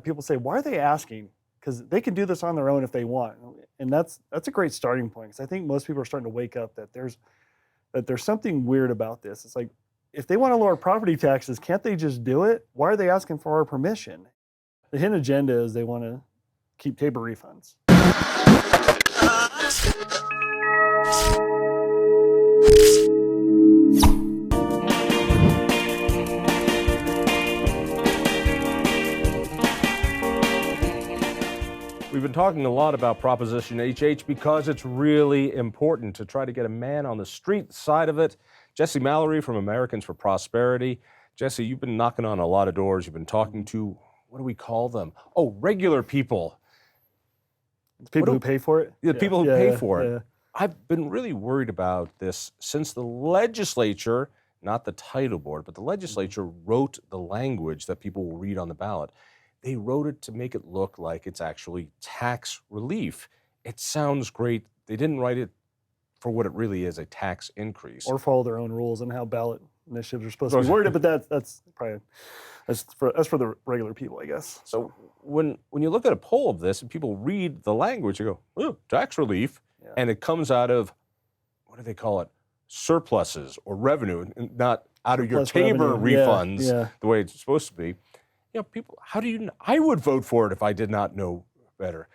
People say, why are they asking? Because they can do this on their own if they want. And that's a great starting point, because I think most people are starting to wake up that there's something weird about this. It's like, if they want to lower property taxes, can't they just do it? Why are they asking for our permission? The hidden agenda is they want to keep TABOR refunds. We've been talking a lot about Proposition HH because it's really important to try to get a man on the street side of it. Jesse Mallory from Americans for Prosperity. Jesse, you've been knocking on a lot of doors. You've been talking to, what do we call them? Oh, regular people. People who pay for it? The people who pay for it. I've been really worried about this since the legislature, not the title board, but the legislature wrote the language that people will read on the ballot. They wrote it to make it look like it's actually tax relief. It sounds great. They didn't write it for what it really is, a tax increase. Or follow their own rules on how ballot initiatives are supposed to be worded, but that's for the regular people, I guess. So when you look at a poll of this and people read the language, you go, oh, tax relief, and it comes out of, what do they call it, surpluses or revenue, and not out of your TABOR refunds, the way it's supposed to be. You know, people, how do you, I would vote for it if I did not know better.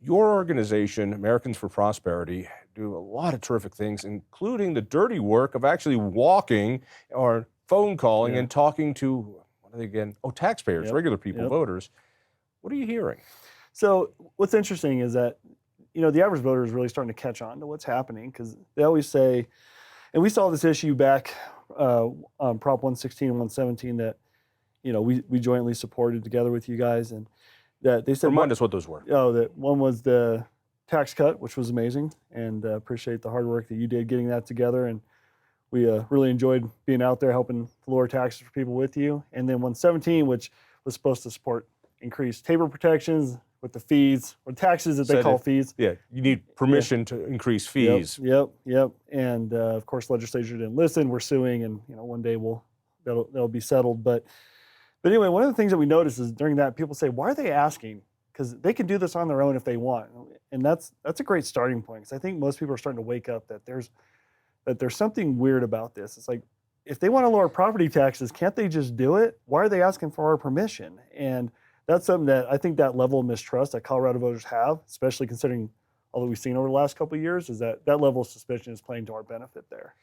Your organization, Americans for Prosperity, do a lot of terrific things, including the dirty work of actually walking or phone calling and talking to, what are they again? Oh, taxpayers, regular people, voters. What are you hearing? So what's interesting is that, you know, the average voter is really starting to catch on to what's happening, because they always say, and we saw this issue back on Prop 116 and 117 that, you know, we jointly supported together with you guys, and that they said— Remind us what those were. Oh, that one was the tax cut, which was amazing, and appreciate the hard work that you did getting that together, and we really enjoyed being out there helping lower taxes for people with you. And then 117, which was supposed to support increased TABOR protections with the fees, or taxes that they call fees. Yeah, you need permission to increase fees. Yep. And of course, legislature didn't listen. We're suing, and you know, one day that'll be settled. But anyway, one of the things that we noticed is during that, people say, why are they asking? Because they can do this on their own if they want. And that's a great starting point, because I think most people are starting to wake up that there's something weird about this. It's like, if they want to lower property taxes, can't they just do it? Why are they asking for our permission? And that's something that I think that level of mistrust that Colorado voters have, especially considering all that we've seen over the last couple of years, is that level of suspicion is playing to our benefit there.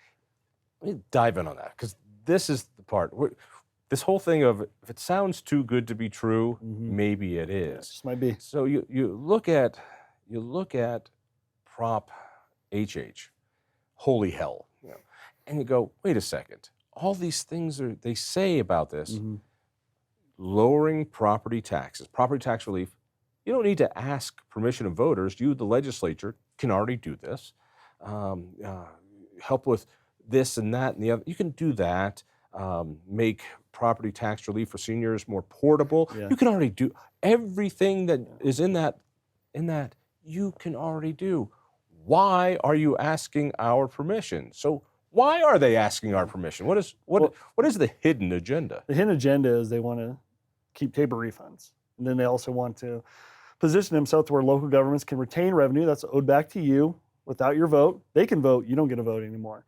Let me dive in on that, because this is the part. This whole thing of, if it sounds too good to be true, maybe it is. Yeah, it just might be. So you look at Prop HH, holy hell, you know, and you go, wait a second. All these things they say about this, lowering property taxes, property tax relief. You don't need to ask permission of voters. You, the legislature, can already do this. Help with this and that and the other. You can do that. Make property tax relief for seniors more portable. You can already do everything that is in that you can already do. Why are you asking our permission? So why are they asking our permission? What is the hidden agenda? The hidden agenda is they want to keep TABOR refunds. And then they also want to position themselves to where local governments can retain revenue that's owed back to you without your vote. They can vote, you don't get a vote anymore.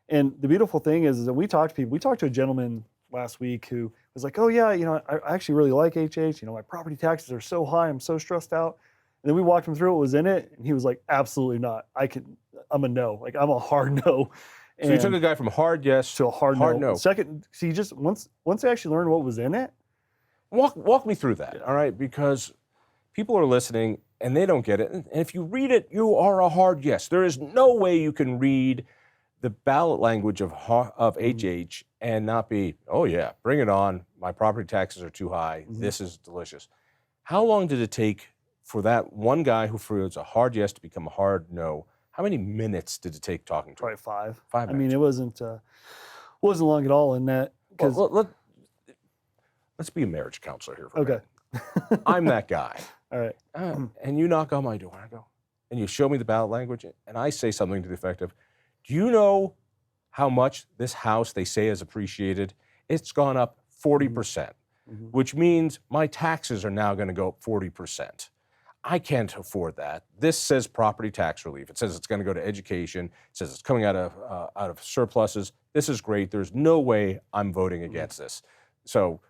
And the beautiful thing is that we talk to people. We talked to a gentleman last week who was like, oh yeah, you know, I actually really like HH. You know, my property taxes are so high, I'm so stressed out. And then we walked him through what was in it, and he was like, absolutely not. I'm a no. Like, I'm a hard no. So you took a guy from hard yes to a hard no. Second, see, just once they actually learned what was in it. Walk me through that, all right? Because people are listening, and they don't get it. And if you read it, you are a hard yes. There is no way you can read the ballot language of HH and not be, oh yeah, bring it on. My property taxes are too high. This is delicious. How long did it take for that one guy who was a hard yes to become a hard no? How many minutes did it take talking to him? Probably 5. 5 minutes. I mean, it wasn't long at all in that. Well, let's be a marriage counselor here for a minute. I'm that guy. All right. And you knock on my door, and I go, and you show me the ballot language, and I say something to the effect of, do you know how much this house they say is appreciated? It's gone up 40%. which means my taxes are now going to go up 40%. I can't afford that. This says property tax relief. It says it's going to go to education. It says it's coming out of surpluses. This is great. There's no way I'm voting against this. So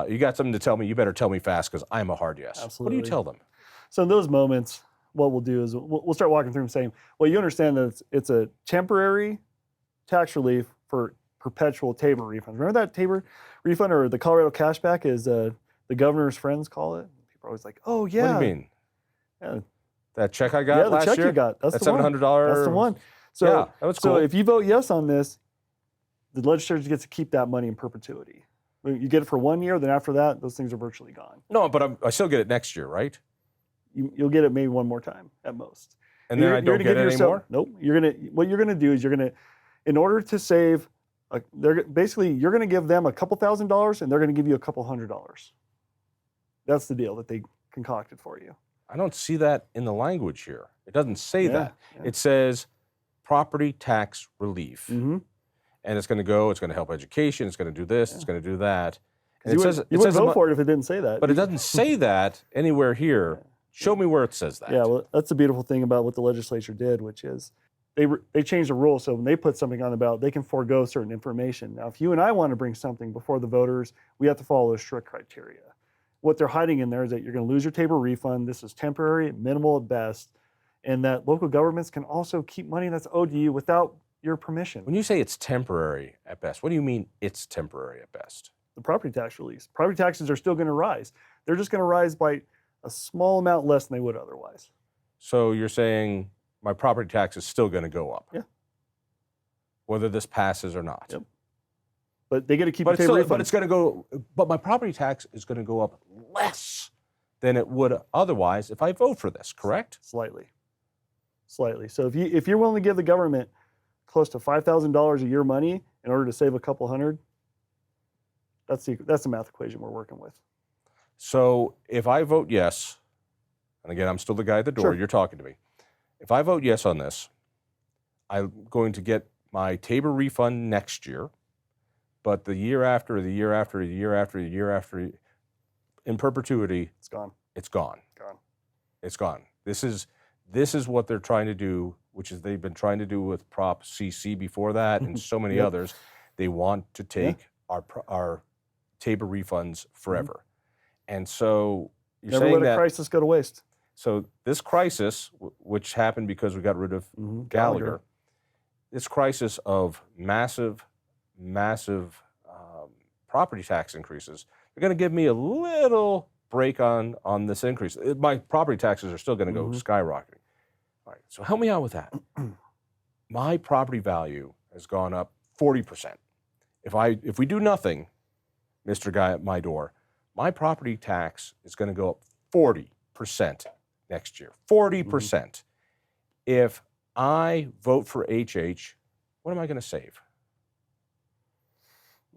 you got something to tell me, you better tell me fast because I'm a hard yes. Absolutely. What do you tell them? So in those moments, what we'll do is we'll start walking through and saying, well, you understand that it's a temporary tax relief for perpetual TABOR refunds. Remember that TABOR refund, or the Colorado cashback, is the governor's friends call it? People are always like, oh, yeah. What do you mean? Yeah. That check I got last year? Yeah, the check you got. That's the $700. One. That's the one. So, yeah, that was cool. So if you vote yes on this, the legislature gets to keep that money in perpetuity. You get it for 1 year, then after that, those things are virtually gone. No, but I still get it next year, right? You'll get it maybe one more time at most. And then I don't get it anymore? Nope. What you're gonna do is in order to save, you're gonna give them a couple $1,000s, and they're gonna give you a couple $100s. That's the deal that they concocted for you. I don't see that in the language here. It doesn't say that. Yeah. It says property tax relief. Mm-hmm. And it's going to help education, it's going to do this, it's going to do that. And you wouldn't vote for it if it didn't say that. But it doesn't say that anywhere here. Show me where it says that. Yeah, well, that's the beautiful thing about what the legislature did, which is they changed the rule, so when they put something on the ballot, they can forego certain information. Now, if you and I want to bring something before the voters, we have to follow strict criteria. What they're hiding in there is that you're going to lose your TABOR refund. This is temporary, minimal at best, and that local governments can also keep money that's owed to you without your permission. When you say it's temporary at best, what do you mean it's temporary at best? The property tax release. Property taxes are still going to rise. They're just going to rise by a small amount less than they would otherwise. So you're saying my property tax is still going to go up? Yeah. Whether this passes or not? Yep. But they get to keep but the TABOR refund. But it's going to go, but my property tax is going to go up less than it would otherwise if I vote for this, correct? Slightly. So if you're willing to give the government close to $5,000 a year money in order to save a couple hundred, that's the math equation we're working with. So if I vote yes, and again, I'm still the guy at the door, Sure. You're talking to me. If I vote yes on this, I'm going to get my TABOR refund next year, but the year after, the year after, the year after, the year after, in perpetuity, It's gone. It's gone. Gone. It's gone. This is what they're trying to do, which is they've been trying to do with Prop CC before that and so many Yep. others. They want to take our TABOR refunds forever. And so you're Never saying let a that crisis go to waste. so this crisis, which happened because we got rid of Gallagher, this crisis of massive property tax increases, they're going to give me a little break on this increase. My property taxes are still going to go skyrocketing. All right, so help me out with that. My property value has gone up 40%. If we do nothing, Mr. Guy at my door, my property tax is going to go up 40% next year. 40%. If I vote for HH, what am I going to save?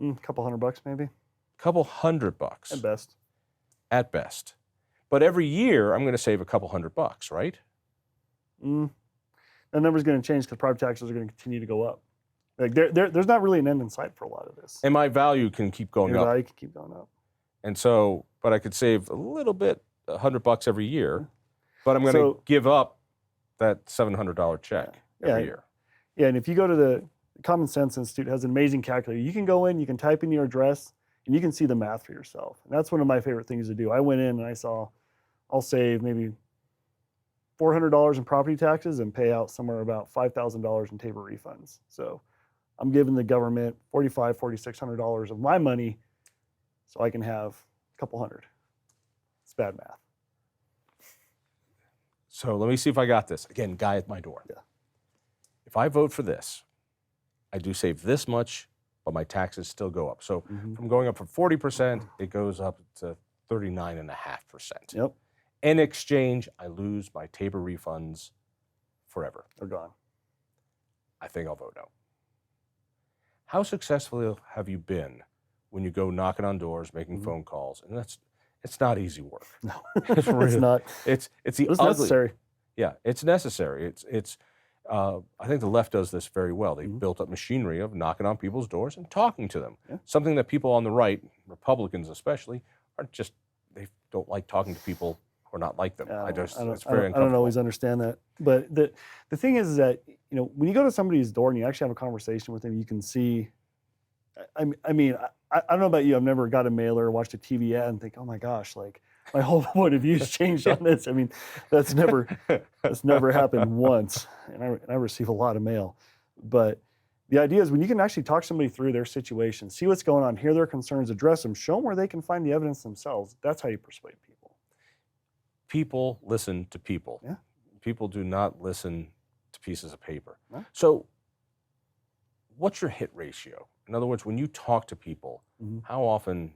A couple $100 maybe. Couple $100 At best. At best. But every year I'm going to save a couple $100, right? That number's going to change because property taxes are going to continue to go up. Like there's not really an end in sight for a lot of this. And my value can keep going Your up. value can keep going up. And so, but I could save a little bit, $100 every year, but I'm going to give up that $700 check every year. Yeah, and if you go to the Common Sense Institute, it has an amazing calculator. You can go in, you can type in your address, and you can see the math for yourself. And that's one of my favorite things to do. I went in and I saw, I'll save maybe $400 in property taxes and pay out somewhere about $5,000 in TABOR refunds. So I'm giving the government $4,500, $4,600 of my money so I can have a couple hundred. It's bad math. So let me see if I got this. Again, guy at my door. Yeah. If I vote for this, I do save this much, but my taxes still go up. So from going up from 40%, it goes up to 39.5%. Yep. In exchange, I lose my TABOR refunds forever. They're gone. I think I'll vote no. How successful have you been when you go knocking on doors, making phone calls? And it's not easy work. No, It's really, it's not. It's the It's ugly. necessary. Yeah, it's necessary. I think the left does this very well. They've built up machinery of knocking on people's doors and talking to them. Something that people on the right, Republicans especially, are just, they don't like talking to people who are not like them. It's very uncomfortable. I don't always understand that. But the thing is that, when you go to somebody's door and you actually have a conversation with them, you can see, I don't know about you, I've never got a mailer or watched a TV ad and think, oh my gosh, like my whole point of view has changed on this. I mean, that's never happened once. And I receive a lot of mail. But the idea is when you can actually talk somebody through their situation, see what's going on, hear their concerns, address them, show them where they can find the evidence themselves. That's how you persuade people. People listen to people. Yeah. People do not listen to pieces of paper. No. So what's your hit ratio? In other words, when you talk to people, how often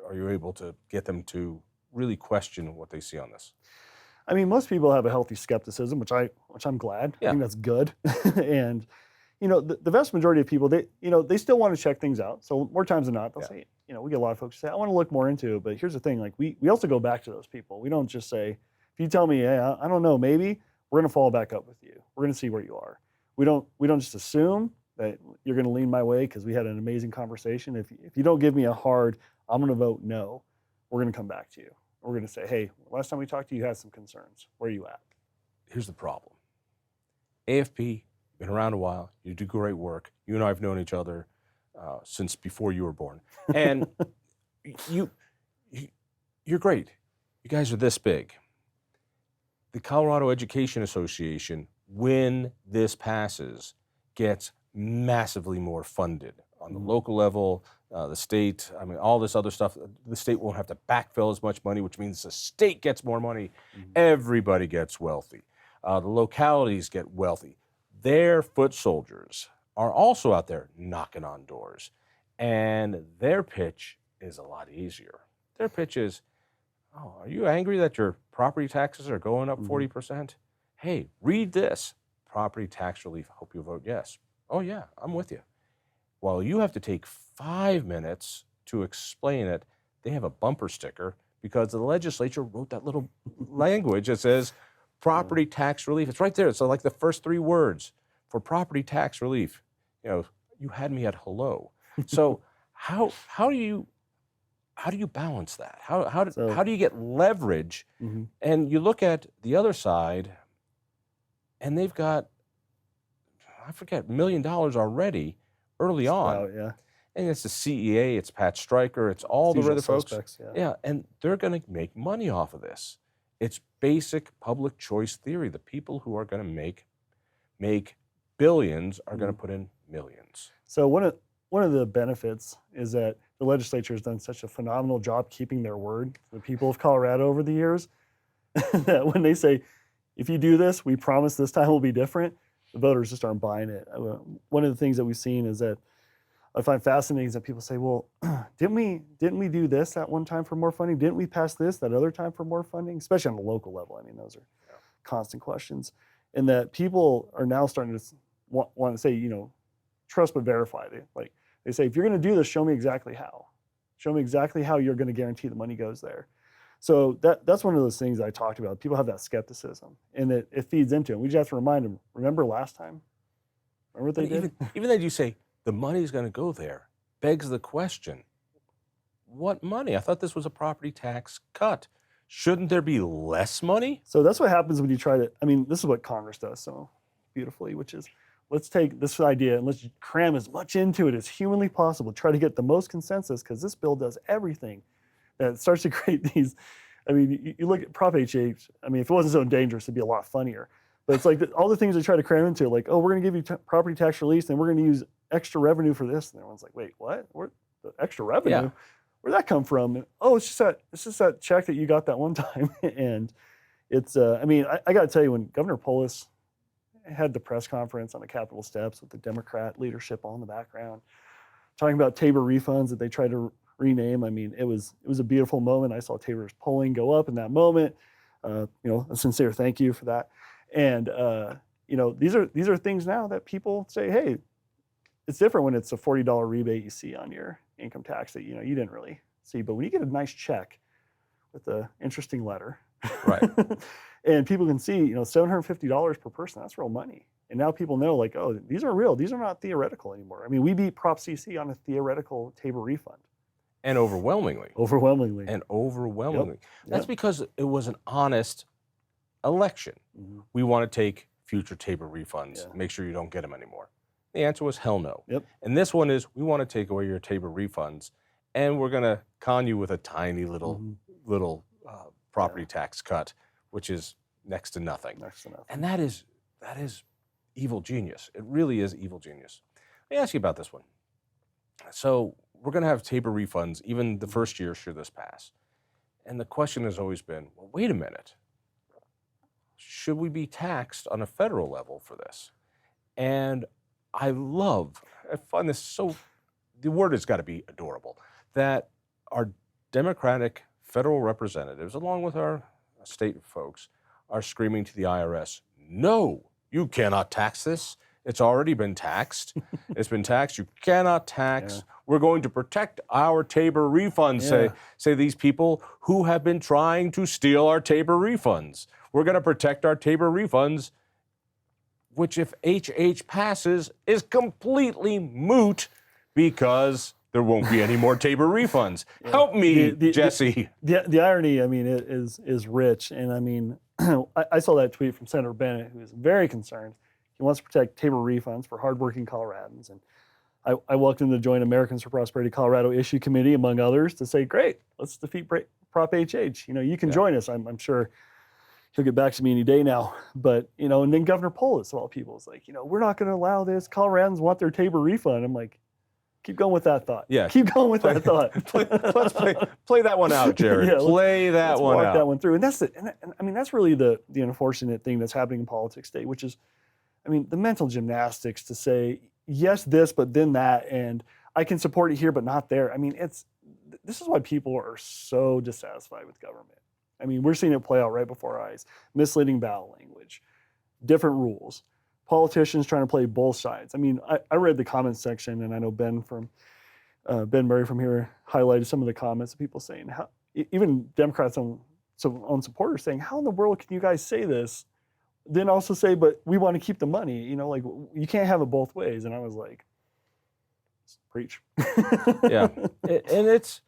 are you able to get them to really question what they see on this? I mean, most people have a healthy skepticism, which I'm glad. I think that's good. And the vast majority of people, they still want to check things out. So more times than not, they'll say, we get a lot of folks who say, I want to look more into it. But here's the thing, like we also go back to those people. We don't just say, if you tell me, hey, I don't know, maybe, we're going to follow back up with you. We're going to see where you are. We don't just assume that you're going to lean my way because we had an amazing conversation. If you don't give me a hard, I'm going to vote no, we're going to come back to you. We're going to say, hey, last time we talked to you, you had some concerns. Where are you at? Here's the problem. AFP, been around a while. You do great work. You and I have known each other since before you were born. And you're great. You guys are this big. The Colorado Education Association, when this passes, gets massively more funded on the local level, the state, all this other stuff. The state won't have to backfill as much money, which means the state gets more money. Everybody gets wealthy. The localities get wealthy. Their foot soldiers are also out there knocking on doors. And their pitch is a lot easier. Their pitch is, oh, are you angry that your property taxes are going up 40%? Hey, read this. Property tax relief. Hope you vote yes. Oh, yeah, I'm with you. Well, you have to take 5 minutes to explain it. They have a bumper sticker because the legislature wrote that little language that says property tax relief. It's right there. So like the first 3 words for property tax relief. You had me at hello. So how do you balance that? How do you get leverage? And you look at the other side, and they've got, I forget, $1 million already early on. And it's the CEA, it's Pat Stryker, it's all the other folks. And they're going to make money off of this. It's basic public choice theory. The people who are going to make billions are going to put in millions. So one of the benefits is that the legislature has done such a phenomenal job keeping their word for the people of Colorado over the years that when they say, if you do this, we promise this time will be different, the voters just aren't buying it. One of the things that we've seen is that I find fascinating is that people say, well, didn't we do this at one time for more funding? Didn't we pass this that other time for more funding? Especially on the local level. I mean, those are constant questions. And that people are now starting to want to say, trust but verify. They say, if you're going to do this, show me exactly how. Show me exactly how you're going to guarantee the money goes there. So that's one of those things I talked about. People have that skepticism, and it feeds into it. We just have to remind them, remember last time? Remember what they did? Even though you say, the money's going to go there, begs the question, what money? I thought this was a property tax cut. Shouldn't there be less money? So that's what happens when you try to, this is what Congress does so beautifully, which is, let's take this idea and let's cram as much into it as humanly possible, try to get the most consensus, because this bill does everything that starts to create these. You look at Prop HH, if it wasn't so dangerous, it'd be a lot funnier. But it's like all the things they try to cram into, like, oh, we're going to give you property tax relief, and we're going to use extra revenue for this. And everyone's like, wait, what? Where the extra revenue? Yeah. Where'd that come from? And, oh, it's just that check that you got that one time. And it's, I got to tell you, when Governor Polis had the press conference on the Capitol steps with the Democrat leadership all in the background, talking about TABOR refunds that they tried to rename. It was a beautiful moment. I saw TABOR's polling go up in that moment. A sincere thank you for that. And these are things now that people say, hey, it's different when it's a $40 rebate you see on your income tax that you didn't really see. But when you get a nice check with an interesting letter, right, and people can see $750 per person, that's real money. And now people know, like, oh, these are real. These are not theoretical anymore. I mean, we beat Prop CC on a theoretical TABOR refund. And overwhelmingly. Overwhelmingly. And overwhelmingly. Yep. That's because it was an honest election. Mm-hmm. We want to take future TABOR refunds, make sure you don't get them anymore. The answer was hell no. Yep. And this one is, we want to take away your TABOR refunds, and we're going to con you with a tiny little property tax cut, which is next to nothing. Next to nothing. And that is evil genius. It really is evil genius. Let me ask you about this one. So we're going to have TABOR refunds even the first year should this pass. And the question has always been, well, wait a minute. Should we be taxed on a federal level for this? And I find this so, the word has got to be adorable, that our Democratic federal representatives, along with our state folks, are screaming to the IRS, no, you cannot tax this. It's already been taxed. It's been taxed. You cannot tax. Yeah. We're going to protect our TABOR refunds, say these people who have been trying to steal our TABOR refunds. We're going to protect our TABOR refunds, which if HH passes is completely moot because there won't be any more TABOR refunds. Yeah. Help me, Jesse. The irony, I mean, is rich. And I mean, I saw that tweet from Senator Bennett, who is very concerned. He wants to protect TABOR refunds for hardworking Coloradans. And I welcome the Joint Americans for Prosperity Colorado Issue Committee, among others, to say, great, let's defeat Prop HH. You know, you can join us. I'm sure he'll get back to me any day now. But, you know, and then Governor Polis, of all people, is like, you know, we're not going to allow this. Coloradans want their TABOR refund. I'm like, keep going with that thought. Yeah. Keep going with that thought. Let's play that one out, Jared. Play that one out. Walk that one through. And that's and I mean, that's really the unfortunate thing that's happening in politics today, which is, I mean, the mental gymnastics to say, yes, this, but then that, and I can support it here, but not there. I mean, this is why people are so dissatisfied with government. I mean, we're seeing it play out right before our eyes. Misleading ballot language, different rules, politicians trying to play both sides. I mean, I read the comments section, and I know Ben Murray from here highlighted some of the comments of people saying, how, even Democrats' own supporters saying, how in the world can you guys say this? Then also say, but we want to keep the money. You know, like, you can't have it both ways. And I was like, preach. Yeah, and it's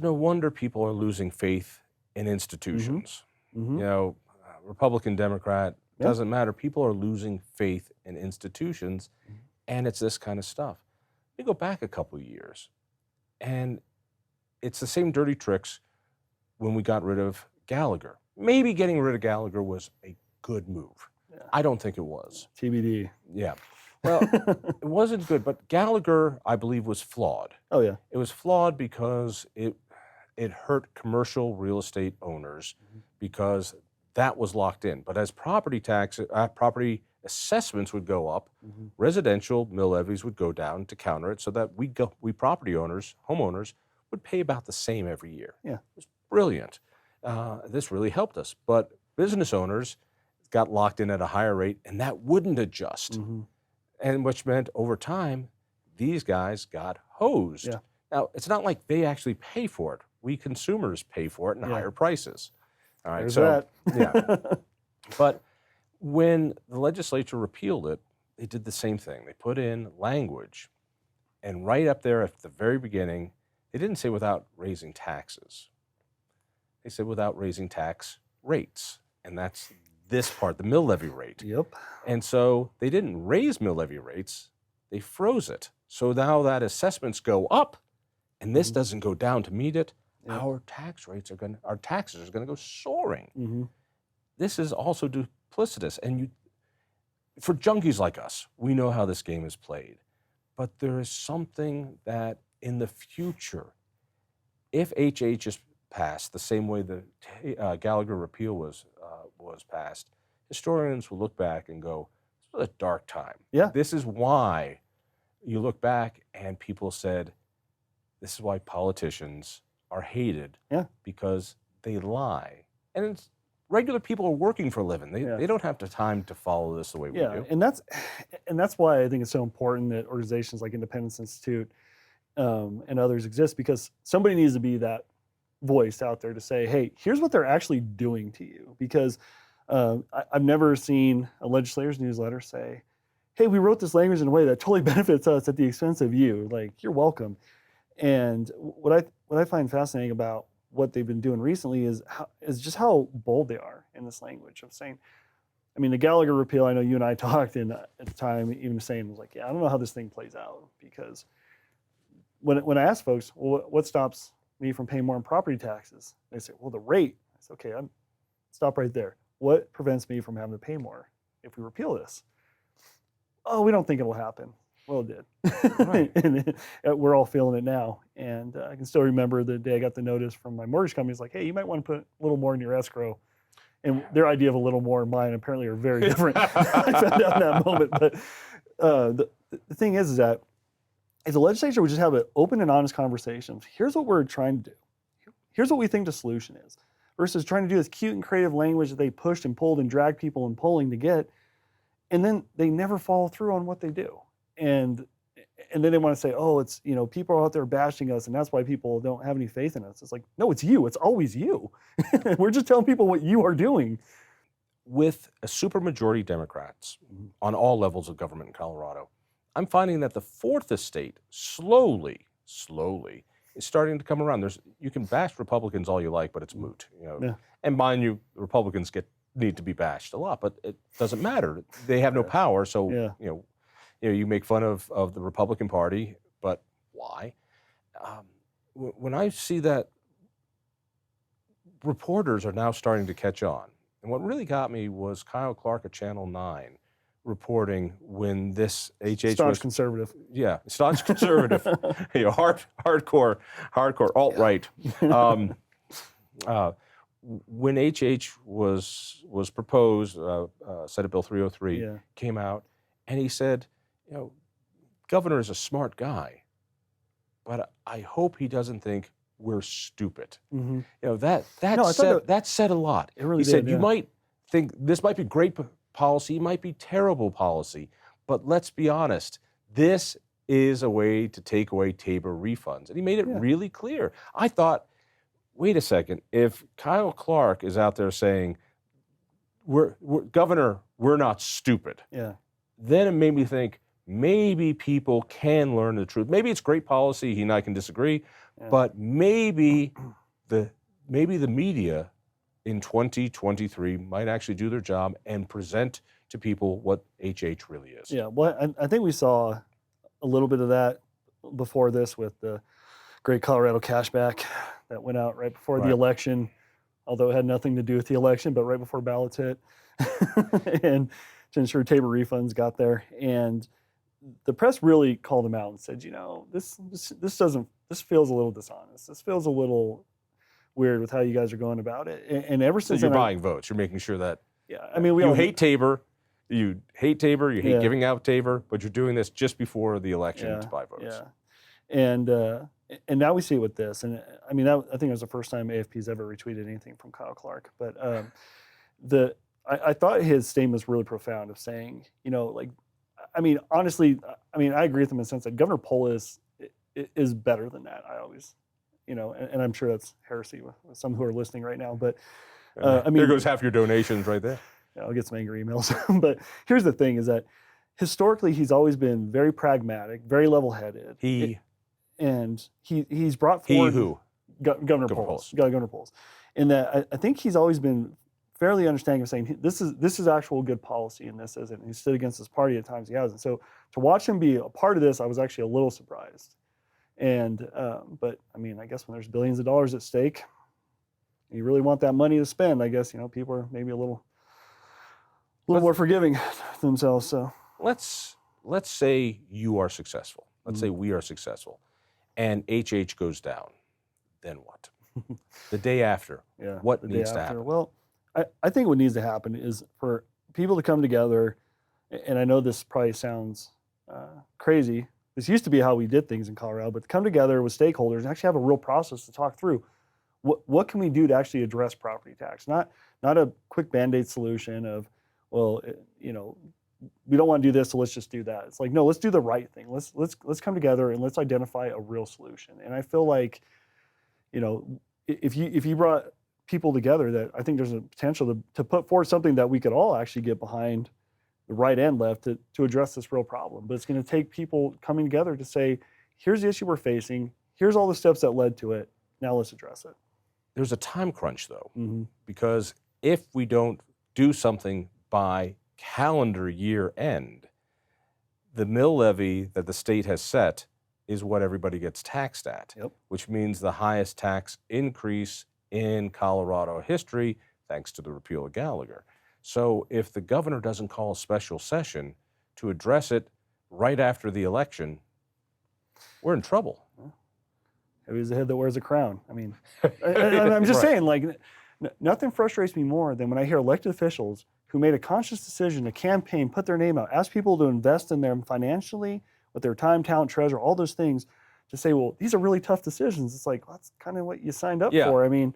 no wonder people are losing faith in institutions. Mm-hmm. You know, Republican, Democrat, doesn't matter. People are losing faith in institutions, and it's this kind of stuff. We go back a couple of years, and it's the same dirty tricks when we got rid of Gallagher. Maybe getting rid of Gallagher was a good move. Yeah. I don't think it was. TBD. Yeah. Well, it wasn't good, but Gallagher, I believe, was flawed. Oh, yeah. It was flawed because it hurt commercial real estate owners because that was locked in. But as property assessments would go up, residential mill levies would go down to counter it so that we property owners, homeowners, would pay about the same every year. Yeah. It was brilliant. This really helped us. But business owners got locked in at a higher rate, and that wouldn't adjust. And which meant over time, these guys got hosed. Yeah. Now, it's not like they actually pay for it. We consumers pay for it in higher prices. All right. There's that. Yeah. But when the legislature repealed it, they did the same thing. They put in language, and right up there at the very beginning, they didn't say without raising taxes. They said without raising tax rates, and that's this part, the mill levy rate. Yep. And so they didn't raise mill levy rates, they froze it. So now that assessments go up, and this doesn't go down to meet it, our taxes are going to go soaring. This is also duplicitous, and for junkies like us, we know how this game is played. But there is something that in the future, if HH is passed the same way the Gallagher repeal was passed, historians will look back and go, this was a dark time. Yeah. This is why you look back and people said, this is why politicians are hated, because they lie. And regular people are working for a living. They don't have the time to follow this the way we do. And that's why I think it's so important that organizations like Independence Institute and others exist, because somebody needs to be that voice out there to say, hey, here's what they're actually doing to you. Because I've never seen a legislator's newsletter say, hey, we wrote this language in a way that totally benefits us at the expense of you. Like, you're welcome. And what I find fascinating about what they've been doing recently is just how bold they are in this language of saying, I mean, the Gallagher repeal, I know you and I talked at the time, even saying, was like, yeah, I don't know how this thing plays out, because when I ask folks, well, what stops me from paying more in property taxes? They say, well, the rate. I say, okay, stop right there. What prevents me from having to pay more if we repeal this? Oh, we don't think it'll happen. Well, it did. Right. And we're all feeling it now. And I can still remember the day I got the notice from my mortgage company. It's like, hey, you might want to put a little more in your escrow. And their idea of a little more and mine apparently are very different. I found out in that moment. But the thing is that if the legislature would just have an open and honest conversation, here's what we're trying to do. Here's what we think the solution is, versus trying to do this cute and creative language that they pushed and pulled and dragged people in polling to get, and then they never follow through on what they do. And then they want to say, oh, it's, people are out there bashing us, and that's why people don't have any faith in us. It's like, no, it's you. It's always you. We're just telling people what you are doing. With a supermajority Democrats on all levels of government in Colorado, I'm finding that the fourth estate slowly is starting to come around. You can bash Republicans all you like, but it's moot. Yeah. And mind you, Republicans need to be bashed a lot, but it doesn't matter. They have no power, so you make fun of the Republican Party, but why? When I see that reporters are now starting to catch on, and what really got me was Kyle Clark at Channel 9 reporting when this HH staunch conservative. Yeah, staunch conservative, hardcore alt-right. When HH was proposed, Senate Bill 303 came out, and he said, Governor is a smart guy, but I hope he doesn't think we're stupid. Mm-hmm. That said a lot. It really he said, you might think this might be great policy, it might be terrible policy, but let's be honest, this is a way to take away TABOR refunds. And he made it really clear. I thought, wait a second, if Kyle Clark is out there saying, Governor, we're not stupid, then it made me think, maybe people can learn the truth. Maybe it's great policy, he and I can disagree, but maybe the media in 2023 might actually do their job and present to people what HH really is. Yeah, well, I think we saw a little bit of that before this with the great Colorado cashback that went out right before the election, although it had nothing to do with the election, but right before ballots hit, and to ensure TABOR refunds got there. And the press really called them out and said, this feels a little dishonest. This feels a little weird with how you guys are going about it. And ever since so you're buying votes, you're making sure that we hate TABOR, you hate giving out TABOR, but you're doing this just before the election to buy votes. Yeah. And now we see it with this. And I mean, I think it was the first time AFP's ever retweeted anything from Kyle Clark. But I thought his statement was really profound of saying, honestly, I agree with him in the sense that Governor Polis is better than that. I always, and I'm sure that's heresy with some who are listening right now. But there goes half your donations right there. I'll get some angry emails. But here's the thing: is that historically he's always been very pragmatic, very level-headed. He's brought forward Governor Polis. Governor Polis, in that I think he's always been fairly understanding of saying this is actual good policy and this isn't. He stood against his party at times he hasn't. So to watch him be a part of this, I was actually a little surprised. And but I guess when there's billions of dollars at stake, you really want that money to spend. I guess people are maybe a little more forgiving themselves. So let's say you are successful. Let's say we are successful, and HH goes down. Then what? The day after. What needs to happen? Well, I think what needs to happen is for people to come together, and I know this probably sounds crazy. This used to be how we did things in Colorado, but to come together with stakeholders and actually have a real process to talk through what can we do to actually address property tax, not a quick Band-Aid solution of, well, we don't want to do this, so let's just do that. It's like, no, let's do the right thing. Let's come together and let's identify a real solution. And I feel like, if you brought people together that I think there's a potential to put forward something that we could all actually get behind, the right and left, to address this real problem. But it's going to take people coming together to say, here's the issue we're facing, here's all the steps that led to it, now let's address it. There's a time crunch, though, because if we don't do something by calendar year end, the mill levy that the state has set is what everybody gets taxed at, which means the highest tax increase in Colorado history, thanks to the repeal of Gallagher. So if the governor doesn't call a special session to address it right after the election, we're in trouble. Heavy is the head that wears a crown. I mean, I'm just saying, like, nothing frustrates me more than when I hear elected officials who made a conscious decision to campaign, put their name out, ask people to invest in them financially with their time, talent, treasure, all those things, to say, well, these are really tough decisions. It's like, well, that's kind of what you signed up for. I mean,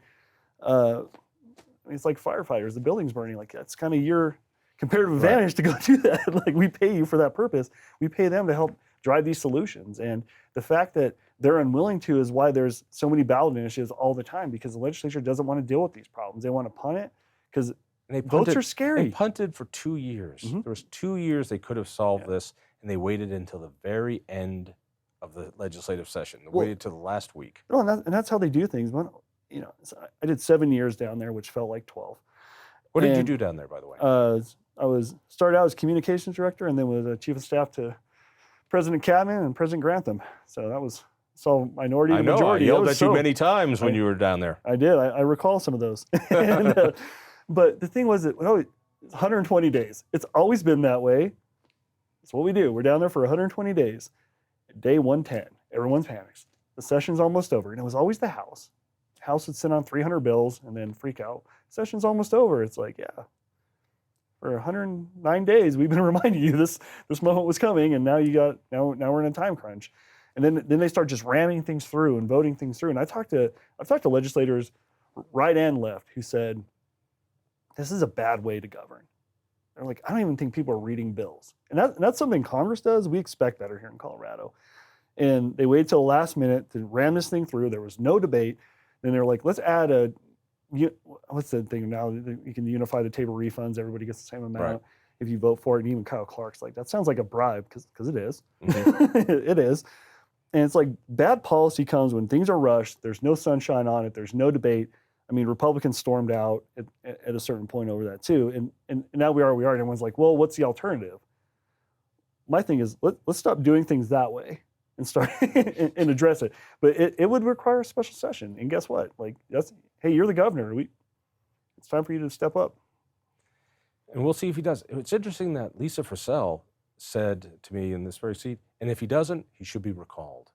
it's like firefighters, the building's burning. Like, that's kind of your comparative advantage to go do that. Like, we pay you for that purpose. We pay them to help drive these solutions. And the fact that they're unwilling to is why there's so many ballot initiatives all the time, because the legislature doesn't want to deal with these problems. They want to punt it because votes are scary. They punted for 2 years. There was 2 years they could have solved this, and they waited until the very end of the legislative session. They waited till the last week. Well, and that's how they do things. When, I did 7 years down there, which felt like 12. What did you do down there, by the way? I started out as communications director, and then was a chief of staff to President Cadman and President Grantham. So that was minority to majority. I yelled at you many times when you were down there. I did. I recall some of those. But the thing was that it's 120 days. It's always been that way. It's what we do. We're down there for 120 days. Day 110, everyone panics. The session's almost over. And it was always the House. The House would sit on 300 bills and then freak out. Session's almost over. It's like, yeah, for 109 days, we've been reminding you this moment was coming, and now we're in a time crunch. And then they start just ramming things through and voting things through. And I've talked to legislators right and left who said, this is a bad way to govern. They're like, I don't even think people are reading bills. And that's something Congress does. We expect that here in Colorado. And they waited till the last minute to ram this thing through. There was no debate. Then they're like, let's add what's the thing now? You can unify the TABOR refunds. Everybody gets the same amount if you vote for it. And even Kyle Clark's like, that sounds like a bribe, because it is. It is. And it's like, bad policy comes when things are rushed. There's no sunshine on it. There's no debate. I mean, Republicans stormed out at a certain point over that too. And now we are, and everyone's like, well, what's the alternative? My thing is, let's stop doing things that way and start and address it. But it would require a special session. And guess what? Like, hey, you're the governor. It's time for you to step up. And we'll see if he does. It's interesting that Lisa Frisell said to me in this very seat, and if he doesn't, he should be recalled.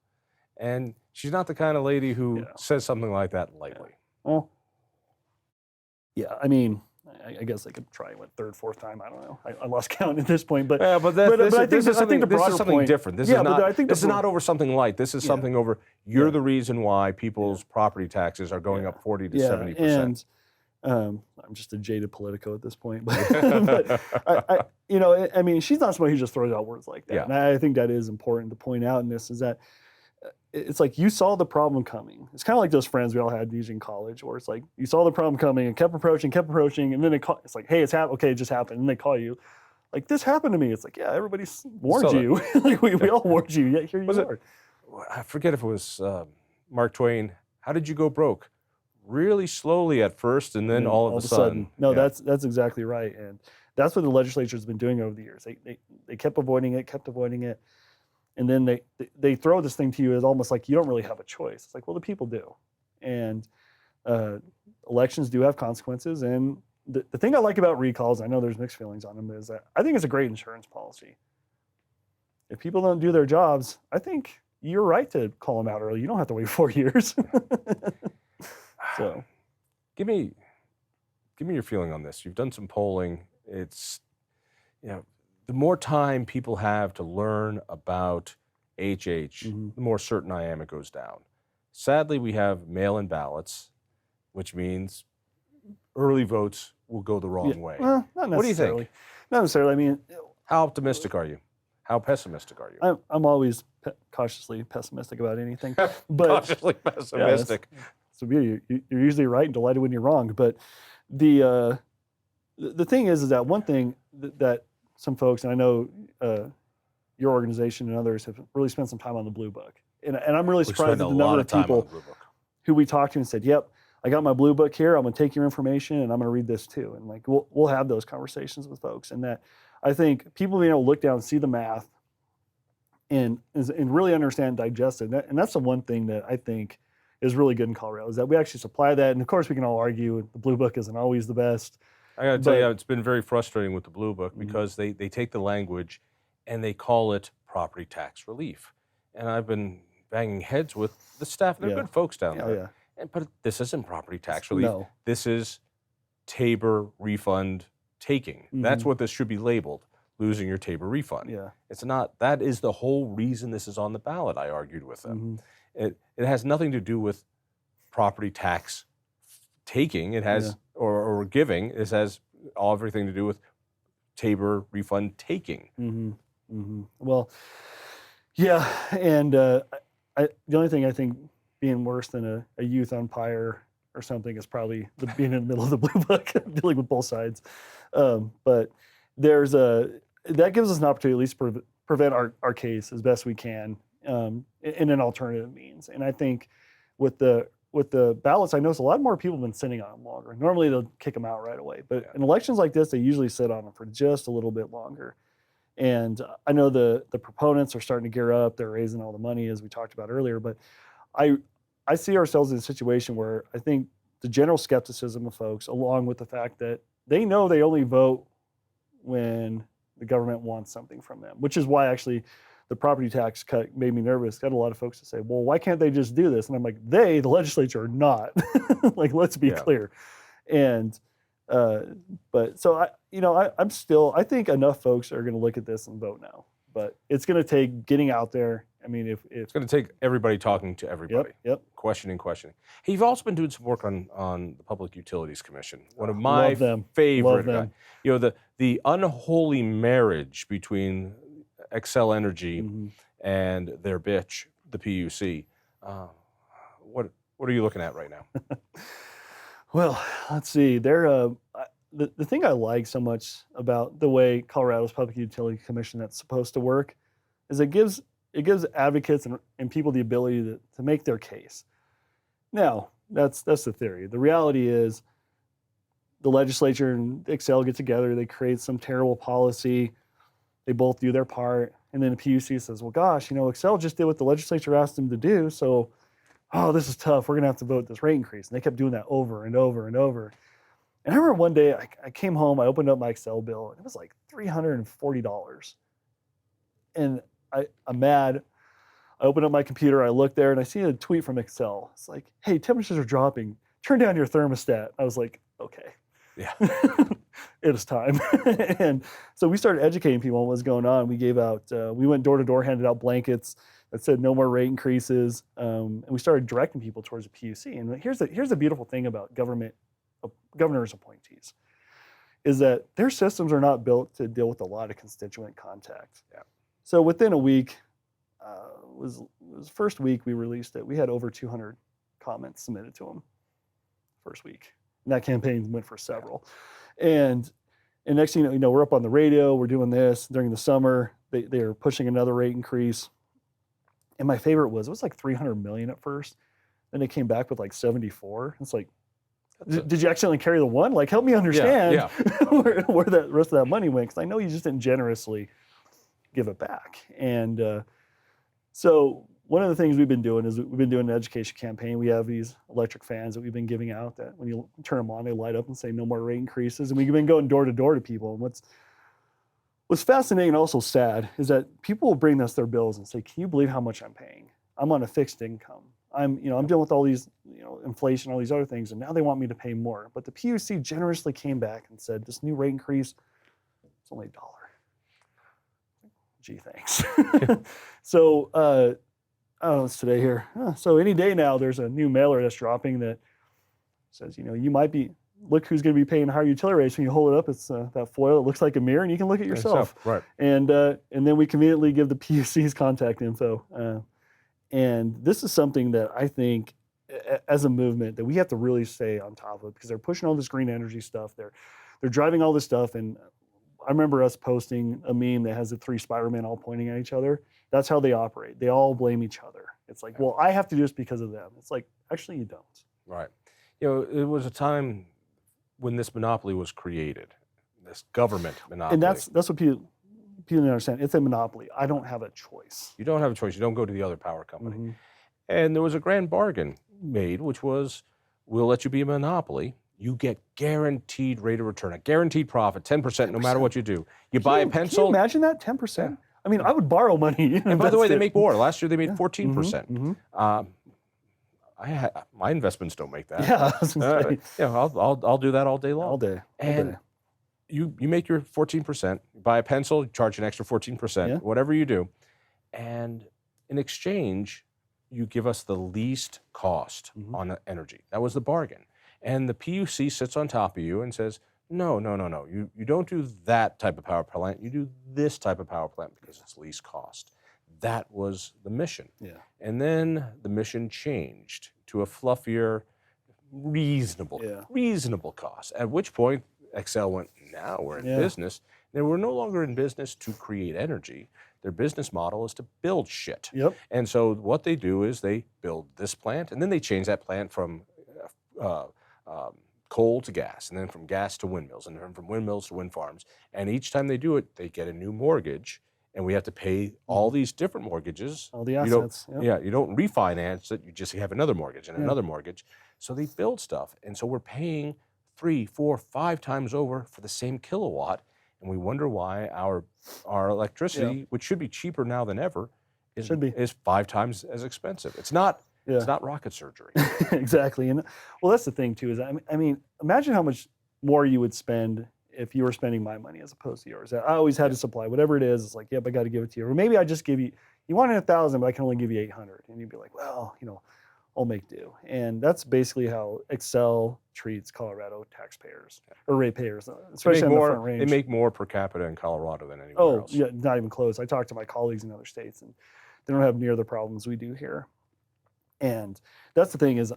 And she's not the kind of lady who says something like that lightly. Well, I mean, I guess I could try third, fourth time. I don't know. I lost count at this point. But I think this is something different. This is not over something light. This is something over. You're the reason why people's property taxes are going up 40 to 70%. And I'm just a jaded politico at this point. But I mean, she's not somebody who just throws out words like that. Yeah. And I think that is important to point out in this, is that it's like, you saw the problem coming. It's kind of like those friends we all had usually in college, where it's like, you saw the problem coming and kept approaching, and then it's like, hey, it's happened. Okay, it just happened. And they call you, like, this happened to me. It's like, yeah, everybody warned you. Like, we all warned you, yet here you are. I forget if it was Mark Twain. How did you go broke? Really slowly at first, and then all of a sudden. No, that's exactly right. And that's what the legislature's been doing over the years. They kept avoiding it. And then they throw this thing to you as almost like you don't really have a choice. It's like, well, the people do. And elections do have consequences. And the thing I like about recalls, I know there's mixed feelings on them, is that I think it's a great insurance policy. If people don't do their jobs, I think you're right to call them out early. You don't have to wait 4 years. So, give me your feeling on this. You've done some polling. It's, the more time people have to learn about HH, the more certain I am it goes down. Sadly, we have mail-in ballots, which means early votes will go the wrong way. Well, not necessarily. What do you think? Not necessarily. I mean, how optimistic are you? How pessimistic are you? I'm always cautiously pessimistic about anything. But cautiously pessimistic. So you're usually right and delighted when you're wrong. But the thing is that one thing that some folks, and I know your organization and others have really spent some time on the Blue Book. And I'm really surprised at the number of people who we talked to and said, yep, I got my Blue Book here. I'm going to take your information and I'm going to read this too. And like, we'll have those conversations with folks. And that I think people being able to look down and see the math and really understand and digest it. And that's the one thing that I think is really good in Colorado, is that we actually supply that. And of course we can all argue the Blue Book isn't always the best. I got to tell you, it's been very frustrating with the Blue Book because they take the language and they call it property tax relief. And I've been banging heads with the staff. They're good folks down there. But this isn't property tax relief. No. This is TABOR refund taking. That's what this should be labeled, losing your TABOR refund. Yeah. It's not. That is the whole reason this is on the ballot, I argued with them. It has nothing to do with property tax taking. It has, or giving. It has everything to do with TABOR refund taking. Well, yeah, and the only thing I think being worse than a youth umpire or something is probably being in the middle of the Blue Book, dealing with both sides. But that gives us an opportunity to at least prevent our case as best we can in an alternative means. And I think with the ballots, I notice a lot more people have been sitting on them longer. Normally they'll kick them out right away, but in elections like this, they usually sit on them for just a little bit longer. And I know the proponents are starting to gear up. They're raising all the money, as we talked about earlier. But I see ourselves in a situation where I think the general skepticism of folks, along with the fact that they know they only vote when the government wants something from them, which is why actually the property tax cut made me nervous. Got a lot of folks to say, well, why can't they just do this? And I'm like, the legislature are not. Like, let's be clear. And but so I think enough folks are going to look at this and vote no. But it's going to take getting out there. I mean, if it's going to take everybody talking to everybody, questioning. Hey, you've also been doing some work on the Public Utilities Commission. One of my favorite guys. You know, the unholy marriage between Xcel Energy and their bitch, the PUC. What are you looking at right now? Well, let's see. They're the thing I like so much about the way Colorado's Public Utility Commission that's supposed to work is it gives advocates and people the ability to make their case. Now, that's the theory. The reality is the legislature and Xcel get together, they create some terrible policy, they both do their part, and then the PUC says, well, gosh, Xcel just did what the legislature asked them to do, so, this is tough, we're going to have to vote this rate increase. And they kept doing that over and over and over. And I remember one day I came home, I opened up my Xcel bill, and it was like $340. And I'm mad. I opened up my computer, I looked there, and I see a tweet from Xcel. It's like, hey, temperatures are dropping. Turn down your thermostat. I was like, okay. Yeah. It is time. And so we started educating people on what's going on. We gave out, we went door to door, handed out blankets that said no more rate increases. And we started directing people towards the PUC. And here's the beautiful thing about governor's appointees is that their systems are not built to deal with a lot of constituent contact. Yeah. So within a week, was the first week we released it, we had over 200 comments submitted to them first week. And that campaign went for several. And next thing you know, we're up on the radio, we're doing this during the summer. They are pushing another rate increase. And my favorite it was like 300 million at first. Then they came back with like 74. It's like, did you actually carry the one? Like, help me understand where the rest of that money went. Because I know you just didn't generously give it back. And so one of the things we've been doing is we've been doing an education campaign. We have these electric fans that we've been giving out that when you turn them on, they light up and say no more rate increases. And we've been going door to door to people. And what's fascinating and also sad is that people will bring us their bills and say, can you believe how much I'm paying? I'm on a fixed income. I'm dealing with all these, inflation, all these other things, and now they want me to pay more. But the PUC generously came back and said, this new rate increase, it's only $1. Gee, thanks. So, I don't know, it's today here. So any day now, there's a new mailer that's dropping that says, you might be, look who's going to be paying higher utility rates. When you hold it up, it's that foil. It looks like a mirror, and you can look at yourself. Right. And then we conveniently give the PUC's contact info. And this is something that I think as a movement that we have to really stay on top of, because they're pushing all this green energy stuff. They're driving all this stuff. And I remember us posting a meme that has the 3 Spider-Men all pointing at each other. That's how they operate. They all blame each other. It's like, well, I have to do this because of them. It's like, actually, you don't. Right. You know, it was a time when this monopoly was created, this government monopoly. And that's what people don't understand. It's a monopoly. I don't have a choice. You don't have a choice. You don't go to the other power company. Mm-hmm. And there was a grand bargain made, which was, we'll let you be a monopoly. You get guaranteed rate of return, a guaranteed profit, 10% no matter what you do. You buy a pencil. Can you imagine that? 10%? Yeah. I mean, I would borrow money. And by the way, they make more. Last year they made 14%. Mm-hmm. Mm-hmm. My investments don't make that. Yeah, I'll do that all day long. All day. And you make your 14%, buy a pencil, charge an extra 14%, whatever you do. And in exchange, you give us the least cost on energy. That was the bargain. And the PUC sits on top of you and says, no. You don't do that type of power plant. You do this type of power plant because it's least cost. That was the mission. Yeah. And then the mission changed to a fluffier, reasonable cost. At which point, Xcel went, now we're in business. They were no longer in business to create energy. Their business model is to build shit. Yep. And so what they do is they build this plant, and then they change that plant from coal to gas, and then from gas to windmills, and then from windmills to wind farms. And each time they do it, they get a new mortgage, and we have to pay all these different mortgages. All the assets. You don't refinance it, you just have another mortgage and another mortgage. So they build stuff. And so we're paying 3, 4, 5 times over for the same kilowatt. And we wonder why our electricity, which should be cheaper now than ever, is 5 times as expensive. It's not rocket surgery. Exactly. And well, that's the thing too, is I mean, imagine how much more you would spend if you were spending my money as opposed to yours. I always had to supply whatever it is. It's like, yep, I got to give it to you. Or maybe I just give you wanted 1,000, but I can only give you 800. And you'd be like, well, I'll make do. And that's basically how Xcel treats Colorado taxpayers or ratepayers, especially on the Front Range. They make more per capita in Colorado than anywhere else. Oh, yeah, not even close. I talked to my colleagues in other states, and they don't have near the problems we do here. And that's the thing is,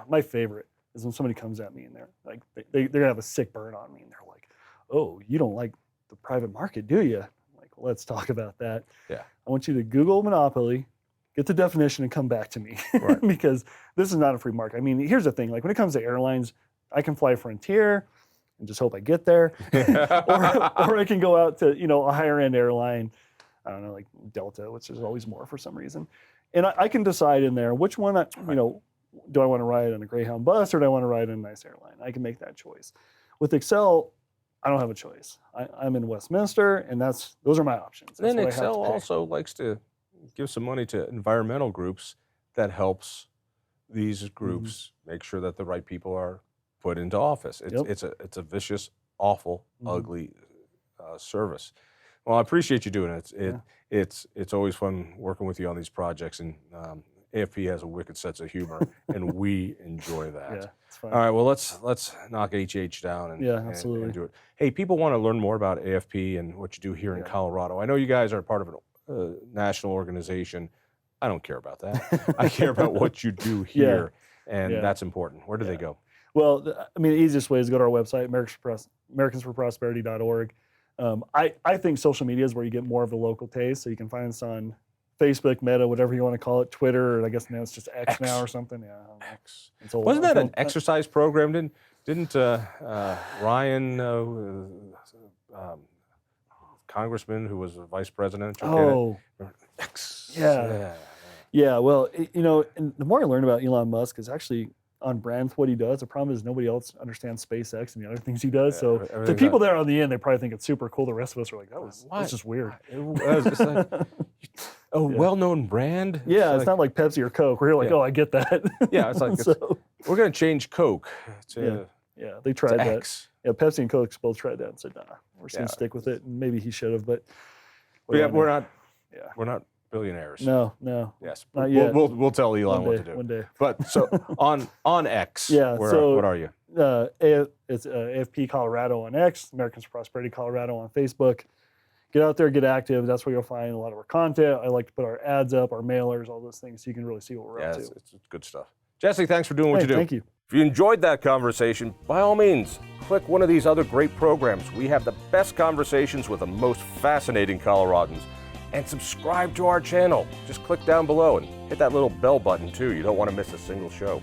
my favorite is when somebody comes at me and they're like, they're gonna have a sick burn on me, and they're like, oh, you don't like the private market, do you? I'm like, well, let's talk about that. Yeah. I want you to Google monopoly, get the definition, and come back to me. Right. Because this is not a free market. I mean, here's the thing, like when it comes to airlines, I can fly Frontier and just hope I get there. or I can go out to, a higher end airline, I don't know, like Delta, which is always more for some reason. And I can decide in there which one, do I want to ride on a Greyhound bus or do I want to ride in a nice airline? I can make that choice. With Xcel, I don't have a choice. I'm in Westminster, and those are my options. Then Xcel also likes to give some money to environmental groups that helps these groups make sure that the right people are put into office. It's a vicious, awful, ugly service. Well, I appreciate you doing it. It's always fun working with you on these projects, and AFP has a wicked sense of humor, and we enjoy that. Yeah, it's fun. All right, well, let's knock HH down and absolutely do it. Hey, people want to learn more about AFP and what you do here in Colorado. I know you guys are part of a national organization. I don't care about that. I care about what you do here, and that's important. Where do they go? Well, I mean, the easiest way is to go to our website, americansforprosperity.org. I think social media is where you get more of the local taste. So you can find us on Facebook, Meta, whatever you want to call it, Twitter, or I guess now it's just X now or something. Yeah, X. Wasn't that an exercise program? Didn't Ryan, congressman who was a vice president? X. Yeah. Well, and the more I learn about Elon Musk is actually on brand for what he does. The problem is nobody else understands SpaceX and the other things he does. So the people there on the end, they probably think it's super cool. The rest of us are like, that's just weird. It's like a well-known brand. Yeah, it's not like Pepsi or Coke where you're like, oh, I get that. Yeah, it's like, we're going to change Coke to they tried that. X. Yeah, Pepsi and Coke both tried that and said, nah, we're just going to stick with it. And maybe he should have, but we're not billionaires. No. Yes, not yet. We'll tell Elon what to do. One day. But so on X, what are you? It's AFP Colorado on X, Americans for Prosperity Colorado on Facebook. Get out there, get active. That's where you'll find a lot of our content. I like to put our ads up, our mailers, all those things, so you can really see what we're up to. It's good stuff. Jesse, thanks for doing what Hey, you do. thank you. If you enjoyed that conversation, by all means, click one of these other great programs. We have the best conversations with the most fascinating Coloradans. And subscribe to our channel. Just click down below and hit that little bell button too. You don't want to miss a single show.